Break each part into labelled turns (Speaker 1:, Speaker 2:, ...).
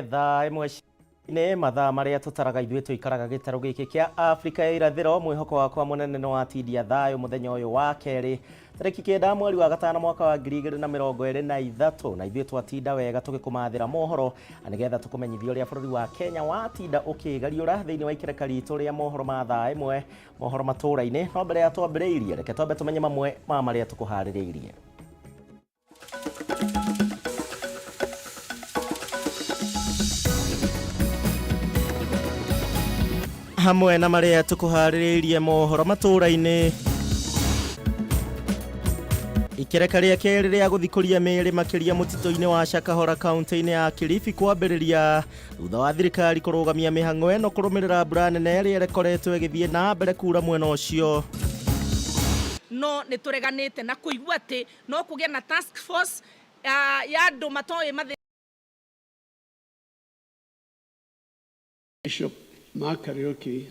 Speaker 1: thaa imwe ne mathaa maria tutaraga ithuĩ tũikaraga gĩtarũ gĩkĩ kĩa Afrika ya irathĩro. Mwĩhoko wakwa mũnene no atindia thayũ mũthenya ũyũ wa kerĩ tarĩki 9 mweri wa gatano mwaka wa 2023 na ithuĩ twatinda wega tũgĩkũmathĩra mohoro nĩgetha tũkũmenyithia ũrĩa bũrũri wa Kenya watinda ũkĩgariũra thĩinĩ wa ikereka ritũ rĩa mohoro ma thaa ĩmwe mohoro matũũra-inĩ. No mbere ya twambĩrĩirie reke twambe tũmenye mamwe ma marĩa tũkũharĩrĩirie. Hamwe na maria tukuharĩrĩirie mohoro matũũra-inĩ. Ikereka rĩa kerĩ rĩa gũthikũria mĩĩrĩ makĩria mũtitũ-inĩ wa Shakahora kaunti-inĩ ya Kilifi kwambĩrĩria thutha wa thirikari kũrũgamia mĩhang'o ĩno kũrũmĩrĩra mbura nene ĩrĩa ĩkoretwo ĩgĩthiĩ na mbere kuura mwena ũcio.
Speaker 2: No nĩ tũreganĩte na kũigua atĩ no kũgĩa na task force ya andũ matoĩ
Speaker 3: Bishop Makarioki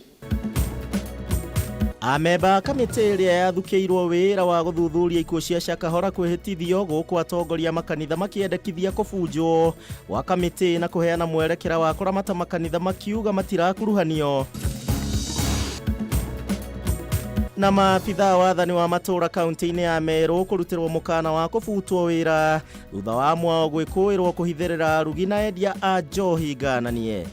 Speaker 1: amemba kamĩtĩ ĩrĩa yathukĩirwo wĩra wa gũthuthuria ikuũ cia Shakahora kwĩhĩtithio gũkũ atongoria makanitha makĩendekithia kũbunjwo wa kamĩtĩ na kũheana mwerekera wa kũramata makanitha makiuga matirakuruhanio. Na maabitha wathani wa matũũra kaunti-inĩ ya Meru kũrutĩrwo mũkana wa kũbutwo wĩra thutha wa mwao gwĩkũĩrwo kũhithĩrĩra arugi na endia a njohi ngananie.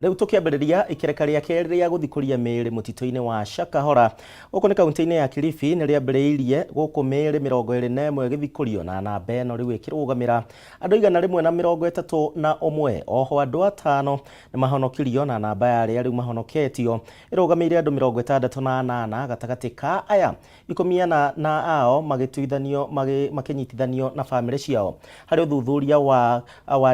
Speaker 1: Rĩu tũkĩambĩrĩria ikereka rĩa kerĩ rĩa gũthikũria mĩĩrĩ mũtitũ-inĩ wa Shakahora gũkũ nĩ kaunti-inĩ ya Kilifi nĩ rĩambĩrĩirie gũkũ mĩĩrĩ 21 gĩthikũrio na namba ĩno rĩu ĩkĩrũgamĩra andũ 131. Oho andũ 5 nĩ mahonokirio na namba ya arĩa rĩu mahonoketio ĩrũgamĩire andũ 68 gatagatĩ ka aya 10 na ao magĩtuithanio makĩnyitithanio na bamĩrĩ ciao. Harĩ ũthuthuria wa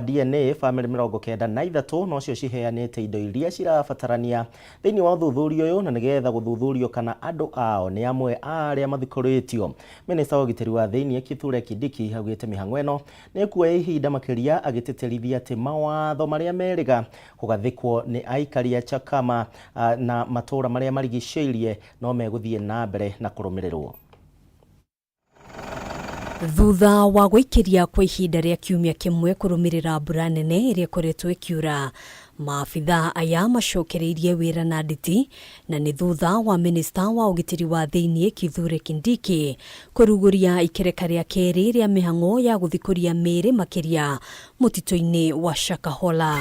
Speaker 1: DNA bamĩrĩ 93 no cio ciheanĩte indo iria cirabatarania thĩinĩ wa ũthuthuria ũyũ na nĩgetha gũthuthurio kana andũ ao nĩ amwe arĩa mathikũrĩtio. Minista wa ũgitĩri wa thĩinĩ Kithure Kindiki haugĩte mĩhang'o ĩno nĩ kuoya ihinda makĩria agĩtĩtĩrithia atĩ mawatho marĩa merĩga kũgathĩkwo nĩ aikari a Chakama na matũũra marĩa marigicĩirie no megũthiĩ na mbere na kũrũmĩrĩrwo.
Speaker 4: Thutha wa gũikĩria kwa ihinda rĩa kiumia kĩmwe kũrũmĩrĩra mbura nene ĩrĩa ĩkoretwo ĩkiura, maabitha aya macokereirie wĩra na nditi na nĩ thutha wa minista wa ũgitĩri wa thĩinĩ Kithure Kindiki kũrugũria ikereka rĩa kerĩ rĩa mĩhang'o ya gũthikũria mĩĩrĩ makĩria mũtitũ-inĩ wa Shakahora.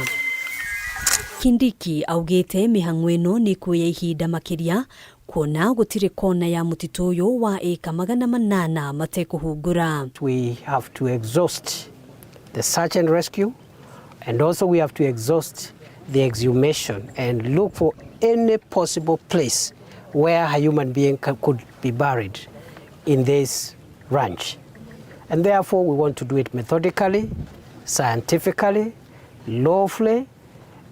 Speaker 4: Kindiki augĩte mĩhang'o ĩno nĩ kuoya ihinda makĩria kuona gũtirĩ kona ya mũtitũ ũyũ wa eka 800 matekũhungũra.
Speaker 5: We have to exhaust the search and rescue, and also we have to exhaust the exhumation and look for any possible place where a human being could be buried in this ranch. And therefore we want to do it methodically, scientifically, lawfully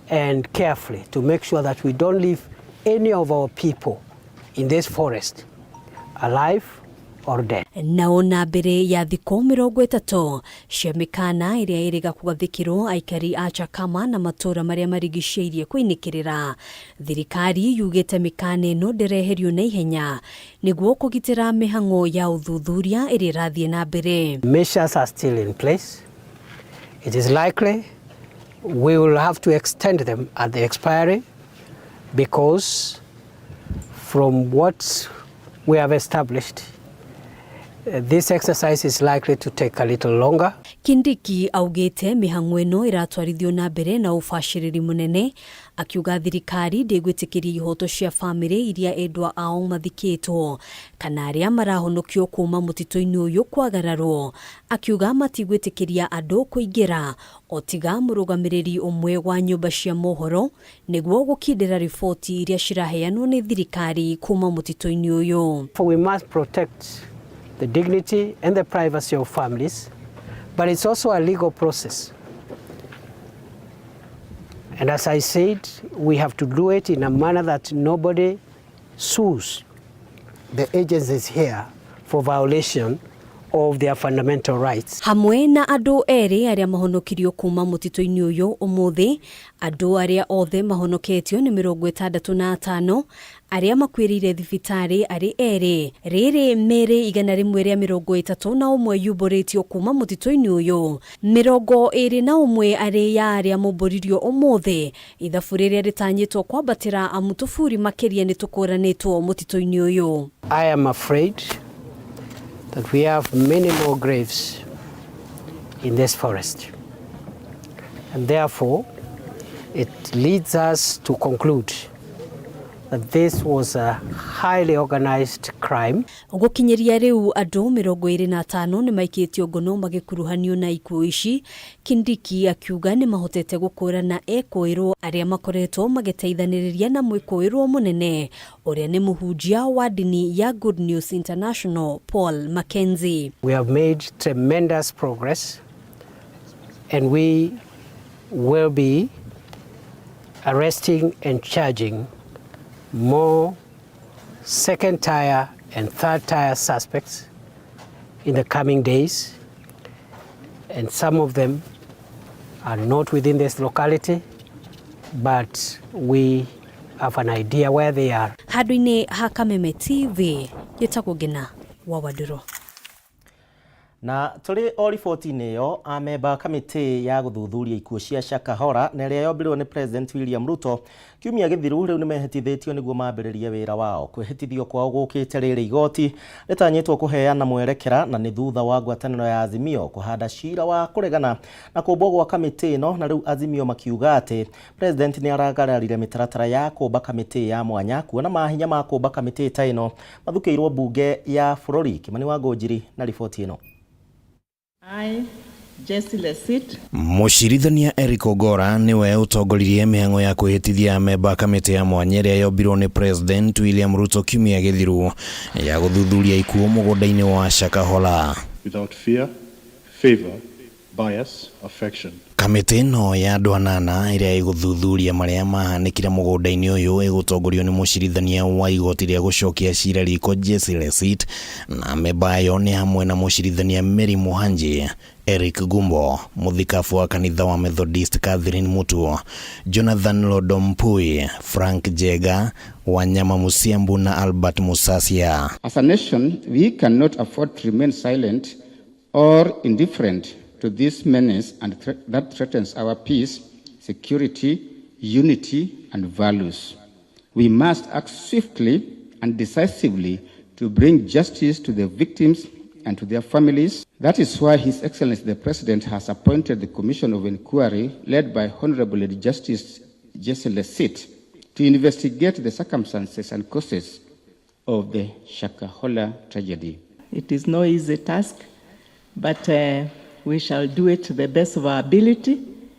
Speaker 5: and carefully to make sure that we don't leave any of our people in this forest alive or dead.
Speaker 4: Naona mbere ya thikũ 30 cia mĩkana ĩrĩa ĩrĩga kũgathĩkĩrwo aikari a Chakama na matũũra marĩa marigicĩirie kwĩnĩkĩrĩra, thirikari yugĩte mĩkana ĩno ndĩreherio na ihenya nĩguo kũgitĩra mĩhang'o ya ũthuthuria ĩrĩa ĩrathiĩ na mbere.
Speaker 5: Measures are still in place. It is likely we will have to extend them at the expiry because from what we have established, this exercise is likely to take a little longer.
Speaker 4: Kindiki augĩte mĩhang'o ĩno ĩratwarithio na mbere na ũbacĩrĩri mũnene, akiuga thirikari ndĩgwĩtĩkĩria ihoto cia bamĩrĩ iria endwa ao mathikĩtwo kana arĩa marahonokio kuma mũtitũ-inĩ ũyũ kwagararwo. Akiuga matigwĩtĩkĩria andũ kũingĩra o tiga mũrũgamĩrĩri ũmwe wa nyũmba cia mohoro nĩguo gũkindĩra riboti iria ciraheanwo nĩ thirikari kuma mũtitũ-inĩ ũyũ.
Speaker 5: We must protect the dignity and the privacy of families, but it's also a legal process. And as I said, we have to do it in a manner that nobody sues the agencies here for violation of their fundamental rights.
Speaker 4: Hamwe na andu eri aria mahonokirio kuma mutito-ini uyu umuthi, andu aria othe mahonoketio ni 65 aria makwirire thibitari ari eri. Riri meri 131 yuboritio kuma mutito-ini uyu. 21 ari ya aria muboririo umuthi. Ithabu riria ritanyitwo kwambatira amutufuri makiria ni tukuranitwo mutito-ini uyu.
Speaker 5: I am afraid that we have many more graves in this forest. And therefore, it leads us to conclude that this was a highly organized crime.
Speaker 4: Gukinyiria riu andu 25 ni maikitio ngono magikuruhanio na ikuo ici. Kindiki akiuga ni mahotete gukurana ekoirwo aria makoretwo magiteithaniriria na mwikoirwo munene uria ni muhunjia wa dini ya Good News International Paul Mackenzie.
Speaker 5: We have made tremendous progress and we will be arresting and charging more second tier and third tier suspects in the coming days, and some of them are not within this locality, but we have an idea where they are.
Speaker 4: Hadwini ha Kameme TV yetagogena wa Waduro.
Speaker 1: Na tuli o riboti-inĩ ĩyo amemba kamĩtĩ ya gũthuthuria ikuũ cia Shakahola na ĩrĩa yombirwo nĩ President William Ruto kiumia gĩthiru rĩu nĩmehĩtithĩtio nĩguo mambĩrĩrie wĩra wao. Kwĩhĩtithio kwao gũkĩte rĩrĩ igoti rĩtanyĩtwo kũheana mwerekera na nĩ thutha wa ngwatanĩro ya Azimio kũhanda cira wa kũregana na kũmbwo gwa kamĩtĩ ĩno, na rĩu Azimio makiuga atĩ President nĩ aragararire mĩtaratara ya kũmba kamĩtĩ ya mwanya kuona mahinya ma kũmba kamĩtĩ ta ĩno mathukĩirwo mbunge ya bũrũri. Kimani wa Ngũnjiri na riboti ĩno.
Speaker 6: Mucirithania Eric Ogora niwe utongoririe mihango ya kwihitithia memba kamiti ya mwanya iria yombirwo ni President William Ruto kiumia githiru ya guthuthuria ikuũ mugunda-ini wa Shakahola.
Speaker 7: Without fear, favor, bias, affection.
Speaker 6: Kamiti no ya andu 8 iria iguthuthuria maria mahanikire mugunda-ini uyu igutongorio ni mucirithania wa igoti ria gucokia cira riko Jesse Lesit, na memba yo ni hamwe na mucirithania Mary Muhanji, Eric Gumbo, muthikabu wa kanitha wa Methodist Catherine Mutu, Jonathan Lodompui, Frank Jega, Wanyama Musiambu na Albert Musasia.
Speaker 8: As a nation, we cannot afford to remain silent or indifferent to this menace and that threatens our peace, security, unity, and values. We must act swiftly and decisively to bring justice to the victims and to their families. That is why His Excellency the President has appointed the Commission of Inquiry led by Honorable Justice Jesse Lesit to investigate the circumstances and causes of the Shakahola tragedy.
Speaker 9: It is no easy task, but we shall do it to the best of our ability.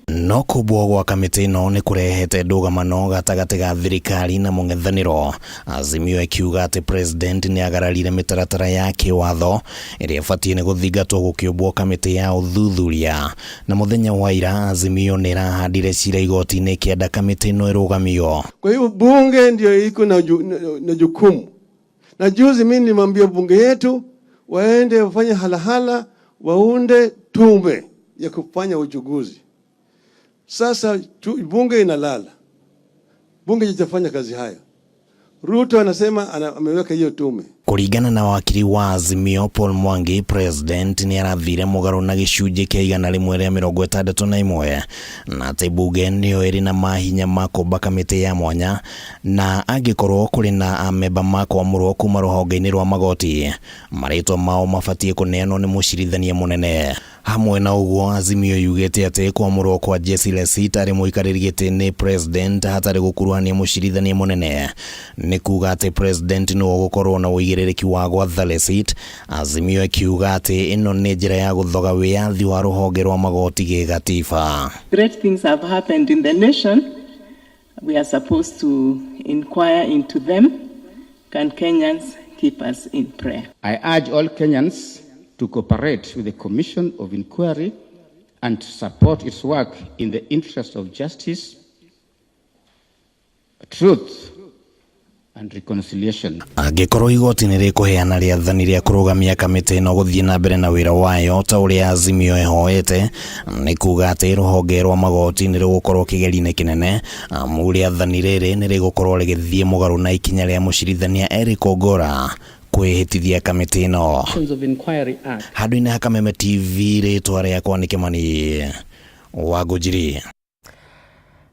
Speaker 6: No kubwo gwa kamiti no ni kurehete ndũgamano gatagati ga thirikari na mũng'ethanĩro. Azimio ikiuga atĩ President ni agararire mĩtaratara ya kĩwatho ĩrĩa ĩbatiĩ nĩ gũthingatwo gũkĩũmbwo kamiti ya ũthuthuria. Na mũthenya wa ira Azimio nĩ ĩrahandire cira igoti-inĩ kĩenda kamiti ĩno ĩrũgamio.
Speaker 3: Kwa hiyo bunge ndio iko na jukumu. Na juzi mimi nilimwambia bunge yetu waende wafanye halahala, waunde tume ya kufanya uchunguzi. Sasa bunge inalala. Bunge litafanya kazi haya. Ruto anasema ameweka hiyo tume.
Speaker 6: Kuringana na wakili wa Azimio Paul Mwangi, President ni arathire mugaru na gicunjĩ kĩa 161 na atĩ bunge nĩyo ĩrĩ na mahinya ma kũmba kamĩtĩ ya mwanya, na angĩkorwo kũrĩ na amemba makwamũrwo kuma rũhonge-inĩ rwa magoti, marĩtwa mao mabatiĩ kũneanwo nĩ mũcirithania mũnene. Hamwe na ũguo, Azimio yugĩte atĩ kwamũrwo kwa Jesse Lesit arĩ mũikarĩri gĩtĩ nĩ President hatarĩ gũkuruhania mũcirithania mũnene nĩ kuuga atĩ President nĩwe gũkorwo na ũigĩrĩrĩki wa gwatha Lesit. Azimio ikiuga atĩ ĩno nĩ njĩra ya gũthoga wĩyathi wa rũhonge rwa magoti gĩgatiba.
Speaker 9: Great things have happened in the nation. We are supposed to inquire into them. Can Kenyans keep us in prayer?
Speaker 8: I urge all Kenyans to cooperate with the Commission of Inquiry and to support its work in the interest of justice, truth, and reconciliation.
Speaker 6: Angĩkorwo igoti nĩ rĩkũheana rĩathani rĩa kũrũgamia kamĩtĩ ĩno gũthiĩ na mbere na wĩra wayo ta ũrĩa Azimio ĩhoete, nĩ kuuga atĩ rũhonge rwa magoti nĩ rũgũkorwo kĩgeri-inĩ kĩnene, amu rĩathani rĩrĩ nĩ rĩgũkorwo rĩgĩthiĩ mũgarũ na ikinya rĩa mũcirithania Eric Ogora kwĩhĩtithia kamĩtĩ ĩno. Handũ-inĩ ha Kameme TV, rĩtwa rĩakwa nĩ Kĩmani wa Ngũnjiri.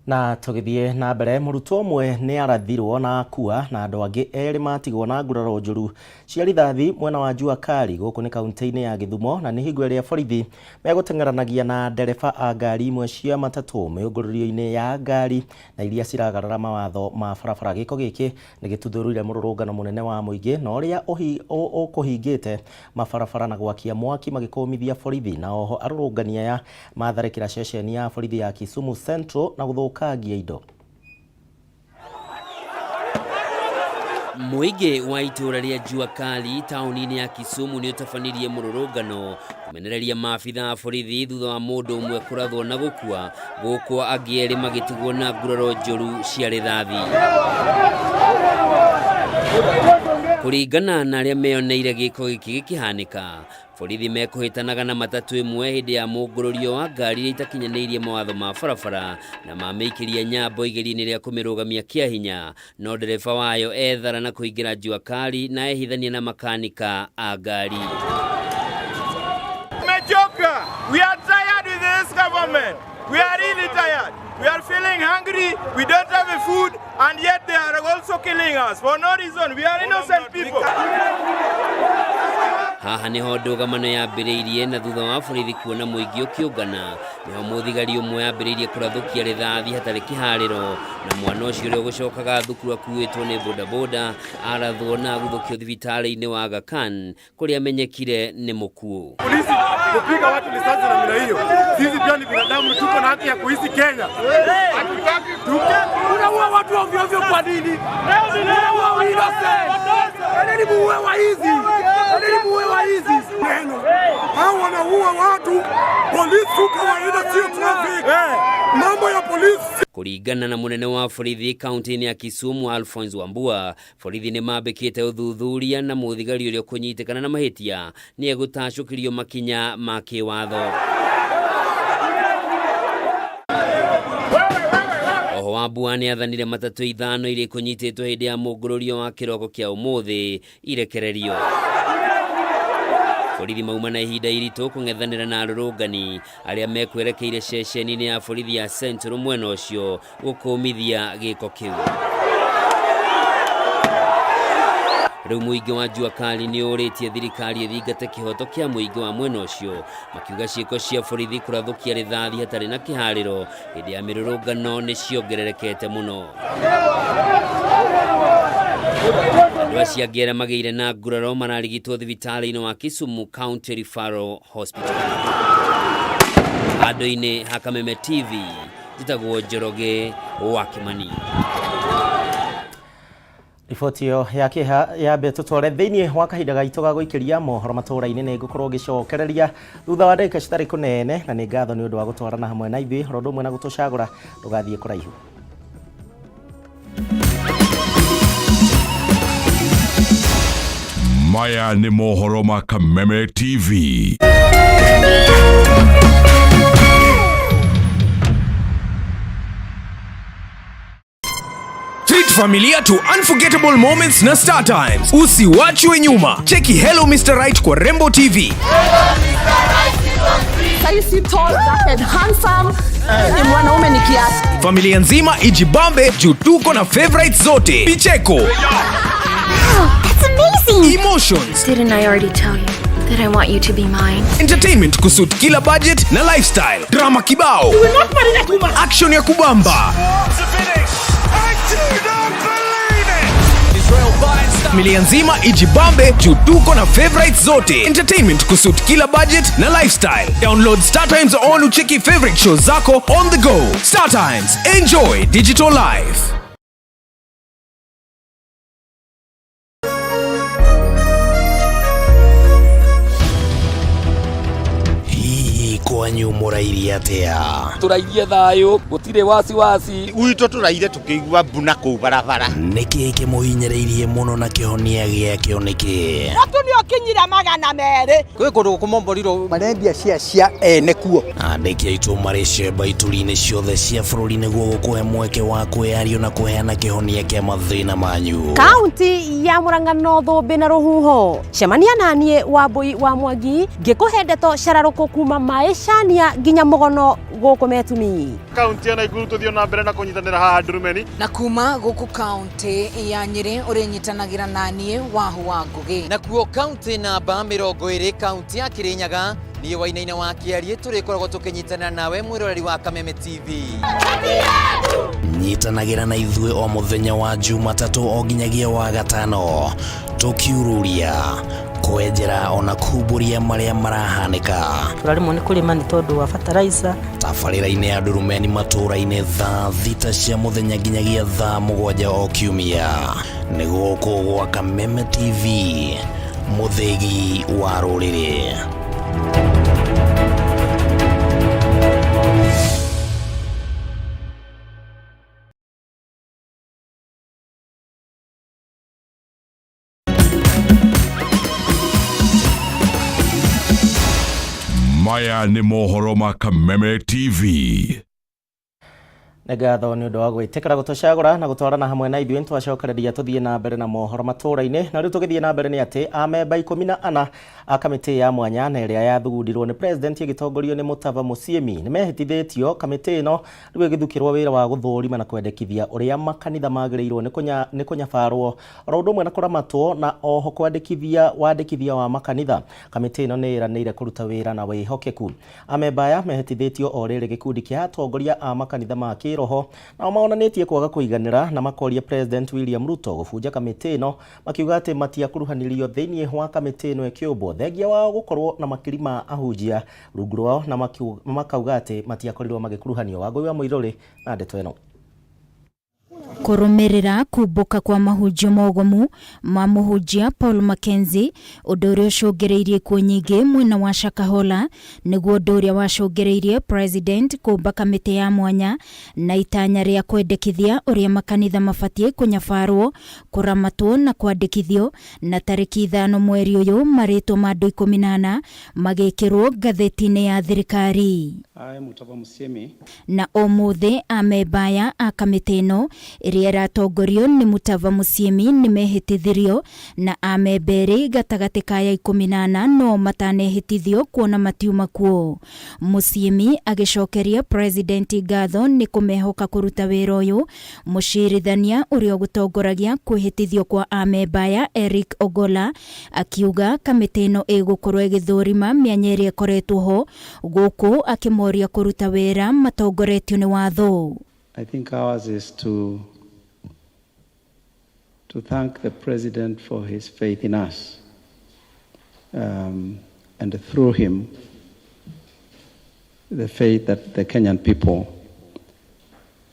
Speaker 1: Na tũgĩthiĩ na mbere, mũrutwo ũmwe nĩ arathirwo na akua na andũ angĩ erĩ matigwo na nguraro njũru cia rithathi mwena wa Juakali gũkũ nĩ kaunti-inĩ ya Gĩthumo, na nĩ hingo ĩrĩa borithi megũteng'eranagia na ndereba a ngari imwe cia matatũ mĩũngũrũrio-inĩ ya ngari na iria ciragarara mawatho ma barabara. Gĩko gĩkĩ nĩ gĩtuthũrire mũrũrũngano mũnene wa mũingĩ na ũrĩa ũkũhingĩte mabarabara na gwakia mwaki magĩkũmithia borithi, na oho arũrũngani aya matharĩkĩra ceceni ya borithi ya Kisumu Central na gũthũkangia indo.
Speaker 10: Mũingĩ wa itũra rĩa Juakali taũni-inĩ ya Kisumu nĩ ũtabanirie mũrũrũngano kũmenereria maabitha a borithi thutha wa mũndũ ũmwe kũrathwo na gũkua, gũkũ angĩ erĩ magĩtigwo na nguraro njũru cia rithathi. Kũringana na arĩa meyoneire gĩko gĩkĩ gĩkĩhanĩka, borithi mekũhĩtanaga na matatũ ĩmwe hĩndĩ ya mũngũrũrio wa ngari iria itakinyanĩirie mawatho ma barabara na mamĩikĩria nyambo igeri-inĩ rĩa kũmĩrũgamia kĩa hinya, no ndereba wayo ethara na kũingĩra Juakali na ehithania na makanika a ngari.
Speaker 11: We are tired with this government. We are really tired. We are feeling hungry. We don't have a food, and yet they are also killing us for no reason. We are innocent people.
Speaker 10: Haha niho ndũgamano yambĩrĩirie, na thutha wa borithi kuona mũingĩ ũkĩũngana niho mũthigari ũmwe yambĩrĩirie kũrathũkia rithathi hatarĩ kĩharĩro, na mwana ũcio ũrĩa ũgũcokaga thukuru akuĩtwo nĩ bodaboda arathwo na guthũkio thibitarĩ-inĩ wa Aga Khan kũrĩa amenyekire nĩ mũkuũ.
Speaker 11: Polisi kupiga watu risasi na mila hiyo, sisi pia ni binadamu, tuko na haki ya kuishi Kenya. Unaua watu ovyo ovyo kwa nini? Unaua waizi. Hao wanaua watu, polisi kawaida sio traffic. Mambo ya polisi.
Speaker 10: Kũringana na munene wa borithi kaunti-inĩ ya Kisumu Alphonse Wambua, borithi nĩ mambĩkĩte ũthuthuria na mũthigari ũrĩa kũnyitĩkana na mahĩtia nĩ egũtacũkĩrio makinya ma kĩwatho. Oho Wambua nĩ athanire matatũ 5 iria kũnyitĩtwo hĩndĩ ya mũngũrũrio wa kĩroko kĩa ũmũthĩ irekererio. Borithi mauma na ihinda iritũ kũng'ethanĩra na arũrũngani arĩa mekwerekeire ceceni-inĩ ya borithi ya Central mwena ũcio gũkũmithia gĩko kĩu. Rĩu mũingĩ wa Juakali nĩ ũrĩtie thirikari ĩthingate kĩhoto kĩa mũingĩ wa mwena ũcio, makiuga ciĩko cia borithi kũrathũkia rithathi hatarĩ na kĩharĩro hĩndĩ ya mĩrũrũngano nĩ ciongererekete mũno. Andũ acio angĩ arĩa magĩire na nguraro mararigitwo thibitarĩ-inĩ wa Kisumu County Referral Hospital. Handũ-inĩ ha Kameme TV, njĩtagwo Njoroge wa Kĩmani.
Speaker 1: Riboti ĩyo ya kĩeha yambe tũtware thĩinĩ wa kahinda gaitũ ga gũikĩria mohoro matũra-inĩ. Nĩ ngũkorwo ngĩcokereria thutha wa ndagĩka citarĩ kũnene, na nĩ ngatho nĩ ũndũ wa gũtwarana hamwe na ithuĩ oro ũndũ ũmwe na gũtũcagũra ndũgathiĩ kũraihu.
Speaker 12: Maya nĩ mohoro ma Kameme TV.
Speaker 13: Treat familia to unforgettable moments na Star Times. Usiwachwe nyuma. Cheki Hello Mr. Right kwa Rembo TV.
Speaker 14: Saisi tall, dark and handsome. Ni mwanaume ni kiasi.
Speaker 13: Familia nzima ijibambe juu tuko na favorites zote. Picheko.
Speaker 15: Wow, that's amazing.
Speaker 13: Emotions.
Speaker 15: Didn't I already tell you that I want you to be mine?
Speaker 13: Entertainment kusut kila budget na lifestyle. Drama kibao. Action ya kubamba. Familia nzima ijibambe juu tuko na favorites zote. Entertainment kusut kila budget na lifestyle. Download Star Times on ucheki favorite shows zako on the go. Star Times, enjoy digital life.
Speaker 6: kwanyu murairie atia?
Speaker 16: Turairie thayo gutire wasi
Speaker 17: gwito turaire tukigwa buna ku barabara.
Speaker 6: Niki kimuhinyereirie muno na kihonia giakio niki?
Speaker 14: Watu ni okinyira magana mere.
Speaker 17: Kwe kundu kumomboriro marendia cia ene kuo.
Speaker 6: Andiki aitu mari cemba ituri-ini ciothe cia bururi niguo gukuhe mweke wa kwiario na kuheana kihonia kia mathina manyu.
Speaker 18: Kaunti ya Murang'a North bina ruhuho. Cemania nanie Wambui wa Mwangi ngikuhe ndeto cararuku kuma maishania nginya mugono guku metumi.
Speaker 19: Kaunti ya Naikuru tuthio na mbere na kunyitanira haha Ndurumeni.
Speaker 20: Na kuma guku kaunti ya Nyeri urinyitanagĩra nanie Wahu wa Ngugi.
Speaker 21: Na kuo kaunti namba 20 kaunti ya Kirinyaga ni wainaina wa Kiarie turikoragwo tukinyitanira nawe mwiroreri wa Kameme TV.
Speaker 6: Nyitanagira na ithue o muthenya wa Jumatatu o nginyagia wa Gatano tukiururia kwenjera ona kuburia maria marahanika.
Speaker 22: Turarimwo ni kurima ni tondu wa fertilizer.
Speaker 6: Tabarĩra-inĩ ya Ndurumeni Matuuraini thaa 6 cia muthenya nginyagia thaa 7 o kiumia. Nĩ gũkũ gwa Kameme TV, muthegi wa rũrĩrĩ.
Speaker 12: Maya nĩ mohoro ma Kameme TV.
Speaker 1: Negatho ni undu wa gwitikira gutucagura na gutwarana hamwe na ithuĩ twacokereria tuthie na mbere na mohoro matũra-inĩ. Na rĩu tũgĩthie na mbere nĩ atĩ amemba 14 a kamĩtĩ ya mwanya na ĩrĩa yathugundirwo nĩ president ĩgĩtongorio nĩ Mutava Musyimi nĩ mehĩtithĩtio kamĩtĩ ĩno rĩu ĩgĩthukĩrwo wĩra wa gũthũrima na kwendekithia ũrĩa makanitha magĩrĩirwo nĩ kũnyabarwo oro ũndũ ũmwe na kũramatwo na oho kwandĩkithia wandĩkithia wa makanitha. Kamĩtĩ ĩno nĩ ĩranĩire kũruta wĩra na wĩhokeku. Amemba aya mehĩtithĩtio o rĩrĩ gĩkundi kĩa atongoria a makanitha ma roho na maonanĩtie kwaga kũiganĩra na makoria President William Ruto gũbunja kamĩtĩ ĩno makiuga atĩ matiakuruhanirio thĩinĩ wa kamĩtĩ ĩno ĩkĩũmbwo thengia wao gũkorwo na makiri ma ahunjia rungu rwao na makauga atĩ matiakorirwo magĩkuruhanio. Wangũi wa Mũirũrĩ na ndeto ĩno.
Speaker 23: Kũrũmĩrĩra kumbũka kwa mahunjio mogomu ma mũhunjia Paul Mackenzie ũndũ ũrĩa ũcũngĩrĩirie kuo nyingĩ mwena wa Shakahola nĩguo ũndũ ũrĩa wacũngĩrĩirie president kũmba kamĩtĩ ya mwanya na itanya rĩa kwendekithia ũrĩa makanitha mabatiĩ kũnyabarwo kũramatwo na kwandĩkithio na tarĩki 5 mweri ũyũ marĩtwo ma andũ 14 magĩkĩrwo ngathĩti-inĩ ya thirikari.
Speaker 24: Mutava Musyimi
Speaker 23: Na ũmũthĩ amemba aya a kamĩtĩ ĩno ĩrĩa ĩratongorio nĩ Mutava Musyimi nĩ mehĩtithirio na amemba erĩ gatagatĩ ka ya 14 no matanehĩtithio kuona matiuma kuo. Musyimi agĩcokeria president ngatho nĩ kũmehoka kũruta wĩra ũyũ mũcirithania ũrĩa ũgũtongoragia kwĩhĩtithio kwa amemba aya Eric Ogolla akiuga kamĩtĩ ĩno ĩgũkorwo ĩgĩthũrima mĩanya ĩrĩa ĩkoretwo ho gũkũ akĩmoria kũruta wĩra matongoretio nĩ watho.
Speaker 24: I think ours is to thank the president for his faith in us, and through him, the faith that the Kenyan people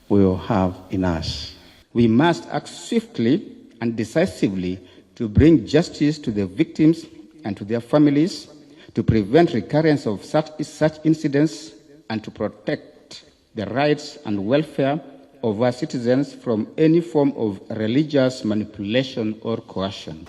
Speaker 24: will have in us.
Speaker 8: We must act swiftly and decisively to bring justice to the victims and to their families, to prevent recurrence of such incidents, and to protect the rights and welfare of our citizens from any form of religious manipulation or coercion.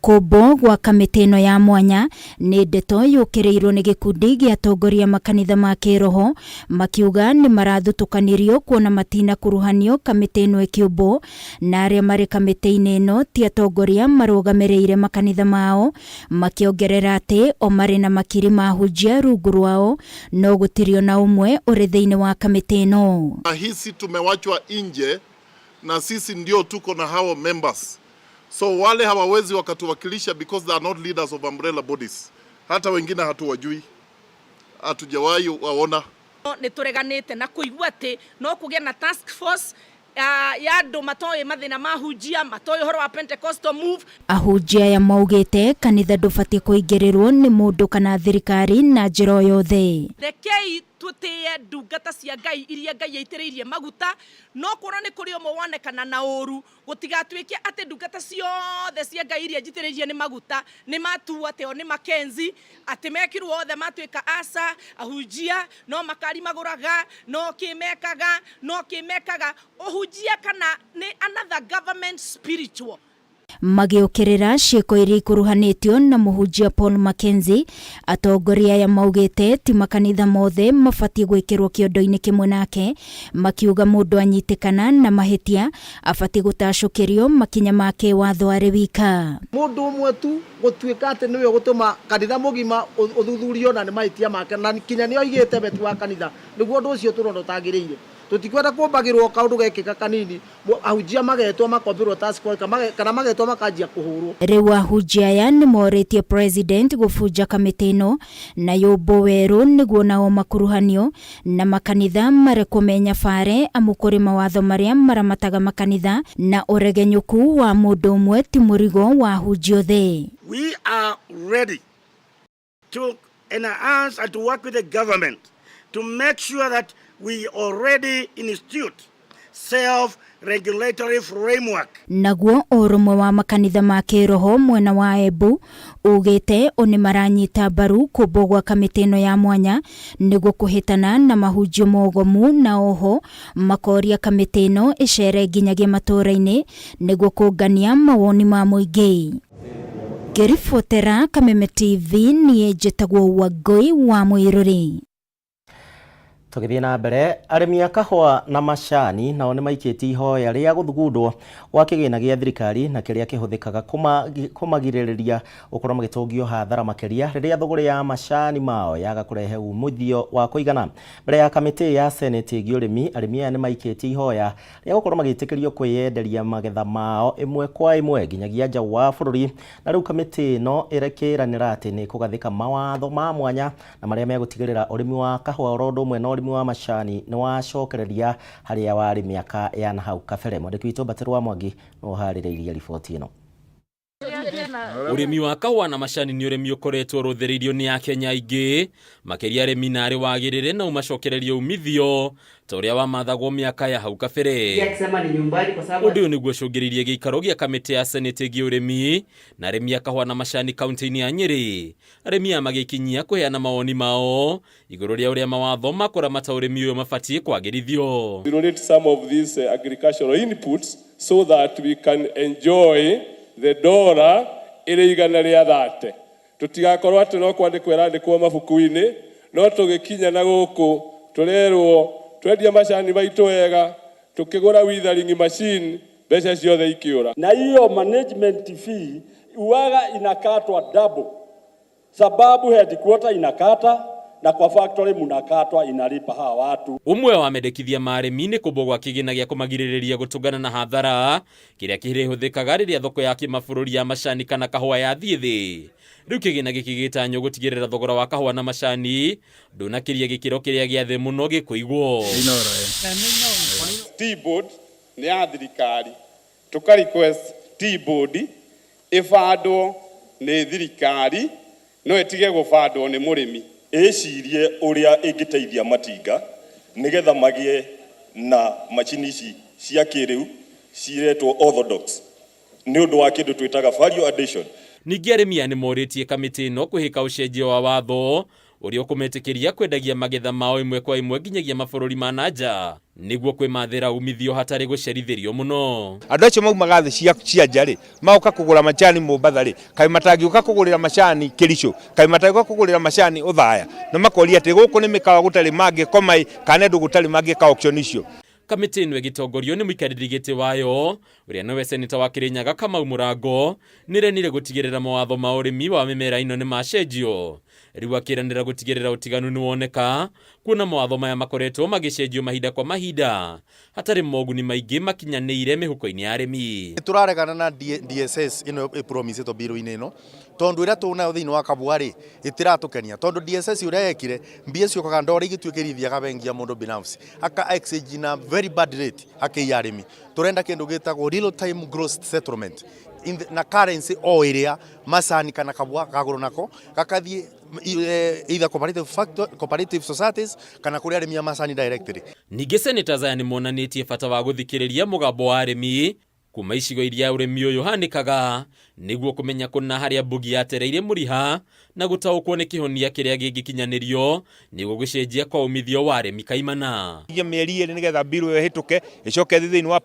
Speaker 23: Kũmbwo gwa kamĩtĩ ĩno ya mwanya nĩ ndeto yũkĩrĩirwo nĩ gĩkundi gĩa atongoria makanitha ma kĩroho makiuga nĩ marathutũkanirio kuona matina kuruhanio kamĩtĩ ĩno ĩkĩũmbwo na arĩa marĩ kamĩtĩ-inĩ ĩno ti atongoria marũgamĩrĩire makanitha mao makiongerera atĩ o marĩ na makiri ma ahunjia rungu rwao no gũtirio na ũmwe ũrĩ thĩinĩ wa kamĩtĩ ĩno.
Speaker 25: Hisi tumewachwa nje na sisi ndio tuko na hao members. So wale hawawezi wakatuwakilisha because they are not leaders of umbrella bodies. Hata wengine hatuwajui, hatujawahi waona.
Speaker 2: Nĩtũreganĩte na kũigua atĩ no kũgĩa na task force ya andũ matoĩ mathĩna ma ahunjia matoĩ ũhoro wa Pentecostal move.
Speaker 23: Ahunjia ya maugĩte kanitha ndũbatiĩ kũingĩrĩrwo nĩ mũndũ kana thirikari na njĩra o yothe.
Speaker 2: Rekei tutie ndungata cia Ngai iria Ngai yaitĩrĩirie maguta no korwo nĩ kũrĩ ũmwe wonekana na ũru gũtigatuĩke atĩ ndungata ciothe cia Ngai iria njitĩrĩirie nĩ maguta nĩ matu atĩ o nĩ makenzi atĩ mekirwo othe matuĩka aca ahunjia no makari magũraga no kĩmekaga ũhunjia kana nĩ another government spiritual.
Speaker 23: Magiũkĩrĩra ciĩko iria ikuruhanĩtio na mũhunjia Paul Mackenzie, atongoria aya maugĩte ti makanitha mothe mabatie gwĩkĩrwo kĩondo-inĩ kĩmwe nake, makiuga mũndũ anyitĩkana na mahĩtia abatie gũtacũkĩrio makinya make watho arĩ wika.
Speaker 3: Mũndũ ũmwe tu gũtuĩka atĩ nĩwe gũtũma kanitha mũgima ũthuthurio na nĩ mahĩtia make na kinya nĩ oigĩte beti wa kanitha nĩguo ũndũ ũcio tũrona ũtagĩrĩire. Tutikwenda kumbagirwo kaundu gekika kanini ahunjia magetwo makombirwo task force kana magetwo makanjia kuhurwo. Riu ahunjia aya nĩ morĩtie president gũbunja kamĩtĩ ĩno na yũmbũ werũ nĩguo nao makuruhanio na makanitha marekwo menyabare amũkũrĩ mawatho marĩa maramataga makanitha na ũregenyũku wa mũndũ ũmwe ti mũrigo wa ahunjia othe.
Speaker 4: We are ready to enhance and to work with the government to make sure that we already institute self-regulatory framework.
Speaker 23: Naguo ũrũmwe wa makanitha ma kĩroho mwena wa Embu ugĩte oni maranyita mbaru kũmbũgwa kamĩtĩ ĩno ya mwanya nĩguo kũhĩtana na mahunjio mogomu na oho makoria kamĩtĩ ĩno ĩcere nginyagia matũra-inĩ nĩguo kũngania mawoni ma mũingĩ. Ngĩribotera Kameme TV niĩ njĩtagwo Wangui wa Mũirũri.
Speaker 1: Tũgĩthiĩ na mbere, arĩmi a kahũa na macani nao nĩ maikĩtie ihoya rĩa gũthugundwo gwa kĩgĩna gĩa thirikari na kĩrĩa kĩhũthĩkaga kũmagirĩrĩria gũkorwo magĩtũngio hathara makĩria rĩrĩa thogora ya macani mao yaga kũrehe umithio wa kũigana. Mbere ya kamĩtĩ ya Senate ĩgiĩ ũrĩmi, arĩmi aya nĩ maikĩtie ihoya rĩa gũkorwo magĩtĩkĩrio kwĩyenderia magetha mao ĩmwe kwa ĩmwe nginyagia nja wa bũrũri, na rĩu kamĩtĩ ĩno ĩrekĩranĩra atĩ nĩ kũgathĩka mawatho ma mwanya na marĩa megũtigĩrĩra ũrĩmi wa kahũa oro ũndũ ũmwe na ũrĩmi wa macani nĩ wacokereria harĩa warĩ mĩaka ya nahau kabere. Mwandĩki witũ Mbaterwa Mwangi no harĩrĩirie riboti ĩno.
Speaker 5: Ũrĩmi wa kahũa na macani nĩ ũrĩmi ũkoretwo rũthĩrĩirio nĩ Akenya aingĩ, makĩria arĩmi na arĩ wagĩrĩre na umacokereria umithio ta ũrĩa wamathagwo mĩaka ya hau kabere. Ũndũ ũyũ nĩguo ũcũngĩrĩirie gĩikaro gĩa kamĩtĩ ya Senate ĩgiĩ ũrĩmi na arĩmi a kahũa na macani kaunti-inĩ ya Nyeri. Arĩmi aya magĩkinyia kũheana mawoni mao igũrũ rĩa ũrĩa mawatho makũramata ũrĩmi ũyũ mabatiĩ kwagĩrithio.
Speaker 7: We donate some of these agricultural inputs so that we can enjoy the dollar ĩrĩ igana rĩa 30. Tutigakorwo atĩ no kwandĩkwo ĩrandĩkwo mabuku-inĩ, no tũgĩkinya na gũkũ tũrerwo twendia macani maitũ wega, tukigũra withering machine mbeca ciothe ikiũra.
Speaker 9: Na hiyo management fee uwaga inakatwa double, sababu headquarter inakata na kwa factory munakatwa inalipa hawa watu.
Speaker 5: Umwe wa mendekithia marĩmi nĩ kũmbũgwa kĩgĩna gĩa kũmagirĩrĩria gũtũngana na hathara kĩrĩa kĩrĩhũthĩkaga rĩrĩa thoko ya kĩmabũrũri ya macani kana kahũa yathiĩ thĩ. Rĩu kĩgĩna gĩkĩ gĩtanywo gũtigĩrĩra thogora wa kahũa na macani ndũnakĩria gĩkĩro kĩrĩa gĩa thĩ mũno gĩkũigwo.
Speaker 7: T-board nĩ ya thirikari, tuka request T-board ĩbandwo nĩ thirikari no ĩtige gũbandwo nĩ mũrĩmi.
Speaker 9: Ĩcirie ũrĩa ĩngĩteithia matinga nĩgetha magĩe na macini ici cia kĩrĩu ciretwo orthodox nĩ ũndũ wa kĩndũ twĩtaga value addition.
Speaker 5: Ningĩ arĩmi aya nĩ morĩtie kamĩtĩ ĩno kwĩhĩka ũcenjio wa watho ũrĩa ũkũmetĩkĩria kwendagia magetha mao ĩmwe kwa ĩmwe nginyagia mabũrũri ma nanja nĩguo kwĩmathĩra umithio hatarĩ gũcerithĩrio mũno.
Speaker 26: Andũ acio maumaga thĩ cia nja-rĩ magoka kũgũra macani Mombatha-rĩ, kaĩ matangĩũka kũgũrĩra macani Kericho, kaĩ matangĩũka kũgũrĩra macani Othaya, na makoria atĩ gũkũ nĩ mĩkawa gũtarĩ mangĩkoma kana andũ gũtarĩ mangĩka auction icio.
Speaker 5: Kamĩtĩ ĩno ĩgĩtongorio nĩ mũikarĩri gĩtĩ wayo ũrĩa nĩwe seneta wa Kĩrĩnyaga Kamau Mũrango nĩrenire gũtigĩrĩra mawatho ma ũrĩmi wa mĩmera ĩno nĩ macenjio. Rĩu akĩranĩra gũtigĩrĩra ũtiganu nĩ woneka kuona mawatho maya makoretwo magĩcenjio mahinda kwa mahinda hatarĩ moguni maingĩ makinyanĩire mĩhuko-inĩ ya arĩmi.
Speaker 27: Tũraregana na DSS ĩno ĩpromisetwo biru-inĩ ĩno tondũ ĩrĩa tũnayo thĩinĩ wa kabũa-rĩ ĩtiratũkenia tondũ DSS ũrĩa yekire mbia ciokaga ndore igĩtuĩkĩrithia gabengia mũndũ binafsi aka exchange na very bad rate akĩiya arĩmi. Tũrenda kĩndũ gĩtagwo real time gross settlement na currency o ĩrĩa macani kana kabũa kagũrũ nako gakathiĩ either cooperative societies kana kuri arimi ya macani directly.
Speaker 5: Ningĩ Senator Zaya nĩ monanĩtie bata wa gũthikĩrĩria mũgambo wa arĩmi kuma icigo iria ũrĩmi ũyũ hanĩkaga nĩguo kũmenya kũna harĩa mbugi yatereire mũriha na gũtaũkwo nĩ kĩhonia kĩrĩa gĩngĩkinyanĩrio nĩguo gũcenjia kwa umithio wa arĩmi kaimana.
Speaker 26: Mĩeri ĩrĩ nĩgetha bill ĩyo ĩhĩtũke ĩcoke thĩinĩ wa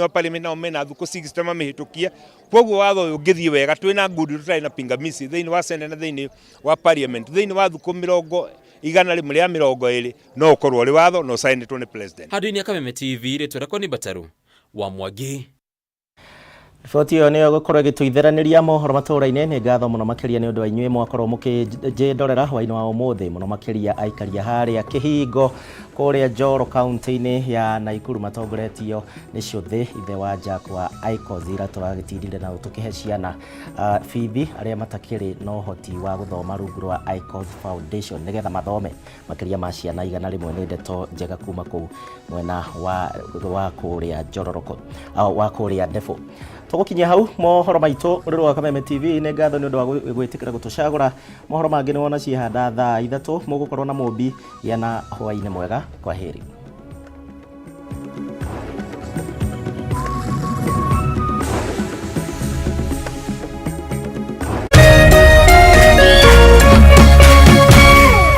Speaker 26: parliament nao mena thukũ 6 mamĩhĩtũkia. Kwoguo watho ũyũ ũngĩthiĩ wega twĩna ngudi tũtarĩ na pingamizi thĩinĩ wa Senate na thĩinĩ wa parliament thĩinĩ wa thukũ 120 no ũkorwo ũrĩ watho no signĩtwo nĩ president.
Speaker 5: Handũ-inĩ ya Kameme TV rĩtwĩra nĩ Bataru wa Mwangi.
Speaker 1: Riboti ĩyo nĩyo gũkorwo ĩgĩtũithiranĩria mohoro matũra-inĩ. Nĩ ngatho mũno makĩria nĩ ũndũ wa inyuĩ mwakorwo mũkĩnjĩndorera hwaĩ-inĩ wa ũmũthĩ mũno makĩria aikaria harĩa Kĩhingo kũrĩa Njoro kaunti-inĩ ya Naikuru matongoretio nĩ Cũthĩ ithe wa Jack wa Icos ira tũragĩtindire na tũkĩhe ciana bithi arĩa matakĩrĩ na ũhoti wa gũthoma rungu rwa Icos Foundation nĩgetha mathome makĩria ma ciana 100 nĩ ndeto njega kuma kũu mwena wa kũrĩa Njororoko wa kũrĩa Ndebũ. Tũgũkinyia hau mohoro maitũ ũrĩ wa Kameme TV. Nĩ ngatho nĩ ũndũ wa gwĩtĩkĩra gũtũcagũra. Mohoro mangĩ nĩ wona cihanda thaa 3 mũgũkorwo na mũmbi yana hwaĩ-inĩ mwega. Kwa heri.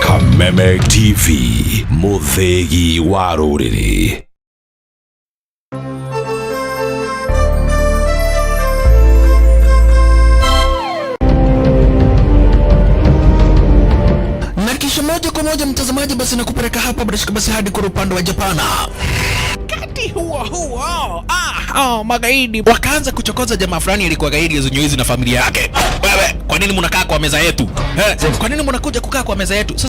Speaker 12: Kameme TV, mũthegi wa rũrĩrĩ.
Speaker 10: Moja kwa moja mtazamaji, basi nakupeleka hapa basi hadi kwa upande wa Japana. Kati huo magaidi wakaanza kuchokoza jamaa fulani alikuwa gaidi ya Zunyuizi na familia yake. Wewe, kwa nini mnakaa kwa meza yetu? Kwa nini mnakuja kukaa kwa meza yetu?